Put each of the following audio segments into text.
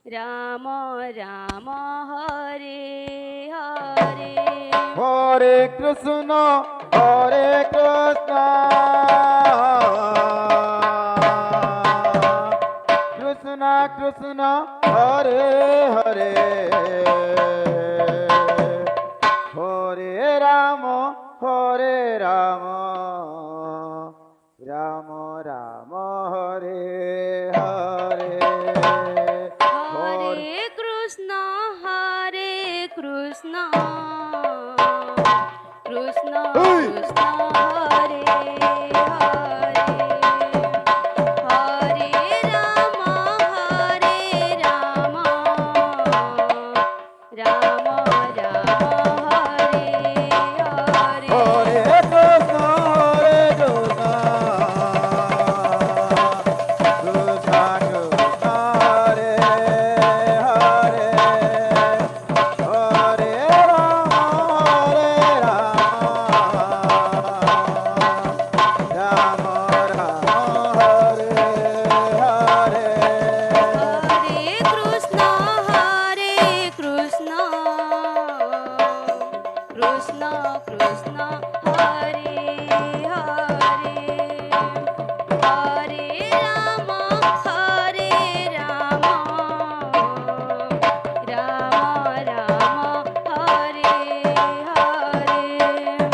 রাম রাম হরে হরে হরে কৃষ্ণ কৃষ্ণ কৃষ্ণ হরে হরে হরে রাম রাম রাম হরে হরে হরে কৃষ্ণ কৃষ্ণ কৃষ্ণ হরে হরে হরে রাম রাম রাম হরে হরে হরে কৃষ্ণ কৃষ্ণ হরে হরে হরে রাম রাম রাম হরে হরে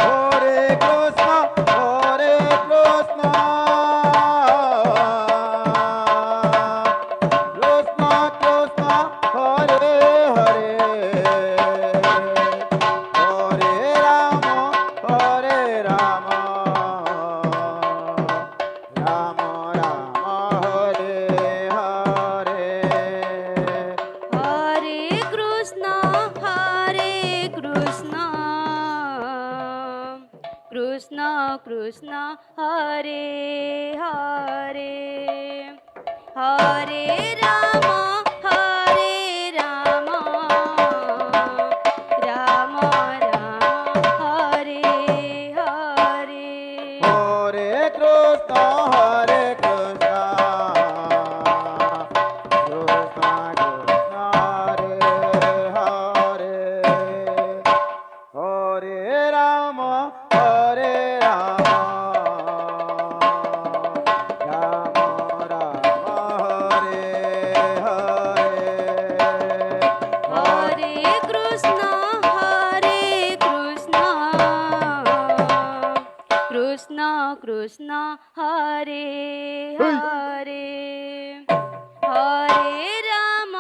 হরে কৃষ্ণ কৃষ্ণ হরে হরে হরে রাম রাম রাম হরে হরে হরে কৃষ্ণ হরে কৃষ্ণ কৃষ্ণ কৃষ্ণ হরে হরে হরে রাম রাম রাম হরে হরে হরে কৃষ্ণ কৃষ্ণ কৃষ্ণ হরে হরে হরে রাম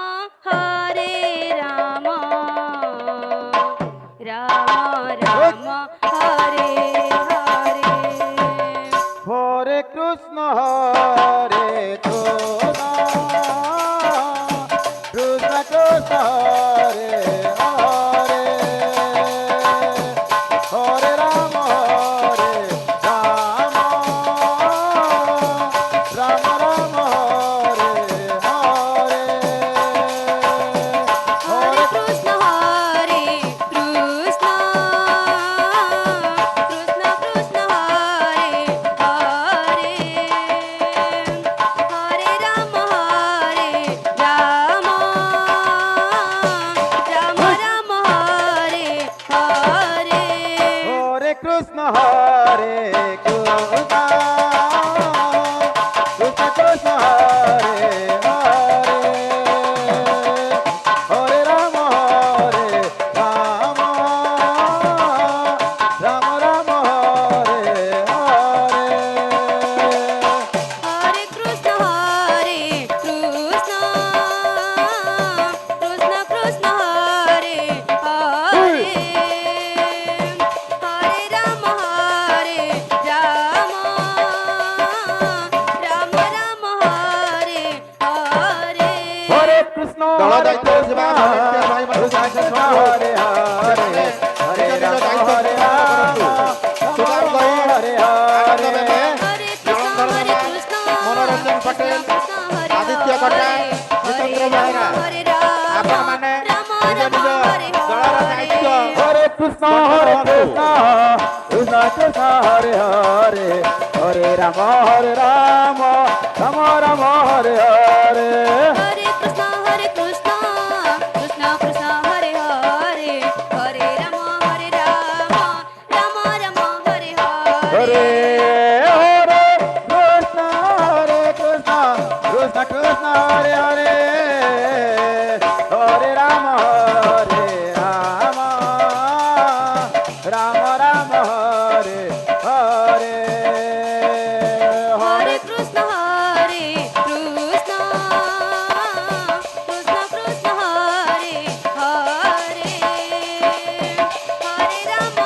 রাম রাম হরে হরে হরে কৃষ্ণ হরে কৃষ্ণ কৃষ্ণ কৃষ্ণ হরে হরে হরে রাম রাম রাম রাম হরে হরে হরে কৃষ্ণ কৃষ্ণ কৃষ্ণ কৃষ্ণ হরে হরে হরে রাম রাম রাম হরে হরে হরে কৃষ্ণ হরে কৃষ্ণ হরে হরে হরে রাম হরে রাম হরে হরে হরে কৃষ্ণ মনোরঞ্জন পটেল, আদিত্য କଟା ଜିତେନ୍ଦ୍ର ବେହେରା ଆପଣମାନେ ନିଜ ନିଜ ଦଳର ଦାୟିତ୍ୱ ହରେ କୃଷ୍ଣ କୃଷ୍ଣ କୃଷ୍ଣ ହରେ ହରେ ହରେ ରାମ ରାମ ରାମ ହରେ ହରେ हरे कृष्ण कृष्ण कृष्ण हरे हरे हरे राम राम राम हरे हरे हरे हरे कृष्ण कृष्ण कृष्ण हरे हरे हरे राम राम राम हरे हरे हरे कृष्ण कृष्ण कृष्ण हरे हरे हरे राम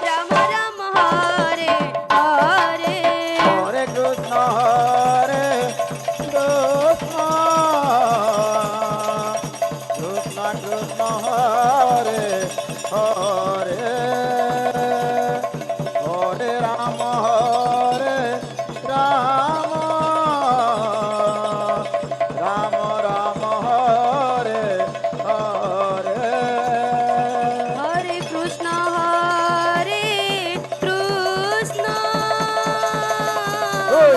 राम राम हरे हरे हरे कृष्ण कृष्ण कृष्ण हरे हरे हरे राम राम राम हरे हरे हरे कृष्ण ओय।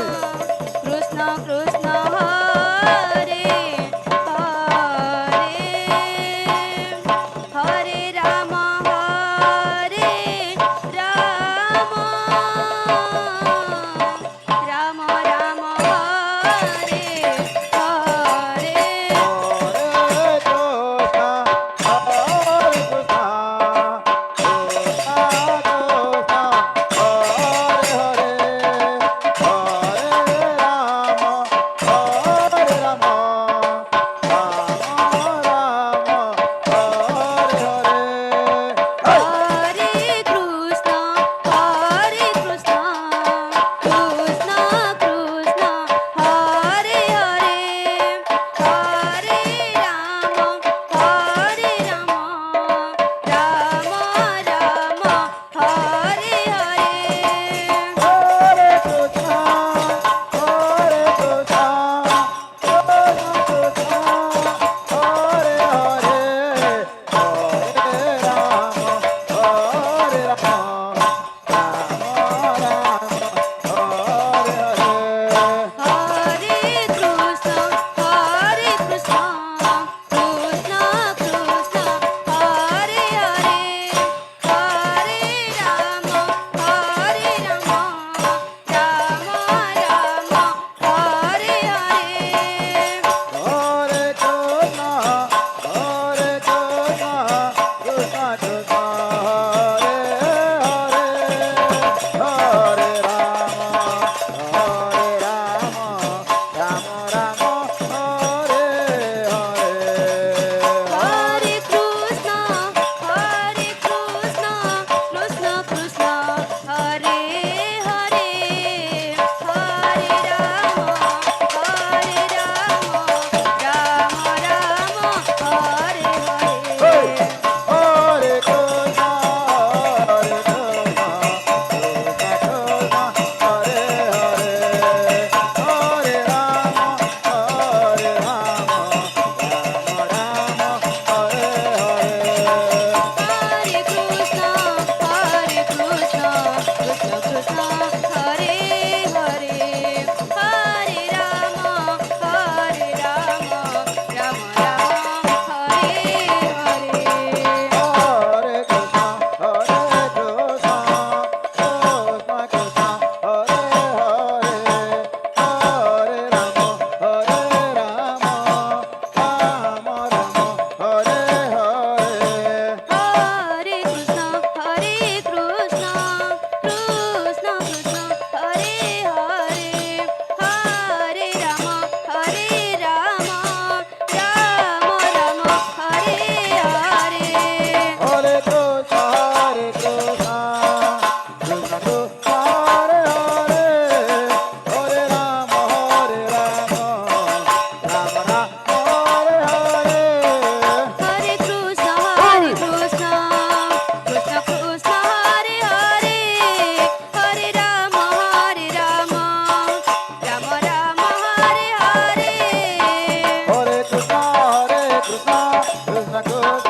Krishna Krishna